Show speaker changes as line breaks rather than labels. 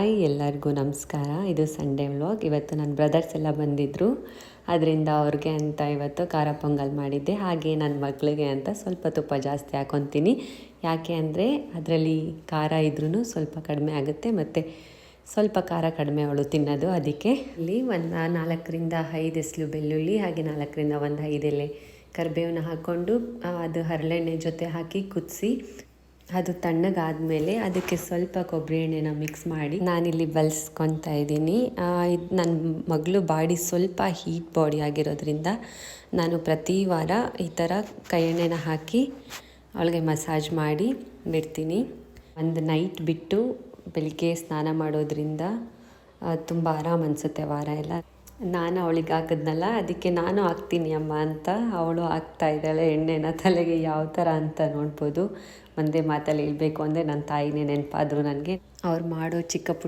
Hi ಎಲ್ಲರಿಗೂ ನಮಸ್ಕಾರ. ಇದು ಸಂಡೇ ವ್ಲಾಗ್. ಇವತ್ತು ನನ್ನ ಬ್ರದರ್ಸ್ ಎಲ್ಲ ಬಂದಿದ್ದರು, ಅದರಿಂದ ಅವ್ರಿಗೆ ಅಂತ ಇವತ್ತು ಖಾರ ಪೊಂಗಲ್ ಮಾಡಿದ್ದೆ. ಹಾಗೆ ನನ್ನ ಮಗಳಿಗೆ ಅಂತ ಸ್ವಲ್ಪ ತುಪ್ಪ ಜಾಸ್ತಿ ಹಾಕ್ಕೊತೀನಿ. ಯಾಕೆ ಅಂದರೆ ಅದರಲ್ಲಿ ಖಾರ ಇದ್ರೂ ಸ್ವಲ್ಪ ಕಡಿಮೆ ಆಗುತ್ತೆ, ಮತ್ತು ಸ್ವಲ್ಪ ಖಾರ ಕಡಿಮೆ ಅವಳು ತಿನ್ನೋದು. ಅದಕ್ಕೆ ಇಲ್ಲಿ ಒಂದು 4-5 ಎಸ್ಲು ಬೆಳ್ಳುಳ್ಳಿ, ಹಾಗೆ 4-5 ಎಲೆ ಕರಿಬೇವನ್ನ ಹಾಕ್ಕೊಂಡು ಅದು ಹರಳೆಣ್ಣೆ ಜೊತೆ ಹಾಕಿ ಕುದಿಸಿ, ಅದು ತಣ್ಣಗಾದಮೇಲೆ ಅದಕ್ಕೆ ಸ್ವಲ್ಪ ಕೊಬ್ಬರಿ ಎಣ್ಣೆನ ಮಿಕ್ಸ್ ಮಾಡಿ ನಾನಿಲ್ಲಿ ಬಳಸ್ಕೊತಾ ಇದ್ದೀನಿ. ಇದು ನನ್ನ ಮಗಳು ಬಾಡಿ ಸ್ವಲ್ಪ ಹೀಟ್ ಬಾಡಿ ಆಗಿರೋದ್ರಿಂದ ನಾನು ಪ್ರತಿ ವಾರ ಈ ಥರ ಕೈ ಎಣ್ಣೆನ ಹಾಕಿ ಅವಳಿಗೆ ಮಸಾಜ್ ಮಾಡಿ ಬಿಡ್ತೀನಿ. ಒಂದು ನೈಟ್ ಬಿಟ್ಟು ಬೆಳಿಗ್ಗೆ ಸ್ನಾನ ಮಾಡೋದ್ರಿಂದ ತುಂಬ ಆರಾಮ್ ಅನಿಸುತ್ತೆ ವಾರ ಎಲ್ಲ. ನಾನು ಅವಳಿಗೆ ಹಾಕಿದ್ನಲ್ಲ, ಅದಕ್ಕೆ ನಾನು ಹಾಕ್ತೀನಿ ಅಮ್ಮ ಅಂತ ಅವಳು ಹಾಕ್ತಾ ಇದ್ದಾಳೆ ಎಣ್ಣೆನ ತಲೆಗೆ. ಯಾವ ಥರ ಅಂತ ನೋಡ್ಬೋದು. ಒಂದೇ ಮಾತಲ್ಲಿ ಹೇಳ್ಬೇಕು ಅಂದರೆ ನನ್ನ ತಾಯಿನೇ ನೆನಪಾದರು ನನಗೆ. ಅವ್ರು ಮಾಡೋ ಚಿಕ್ಕ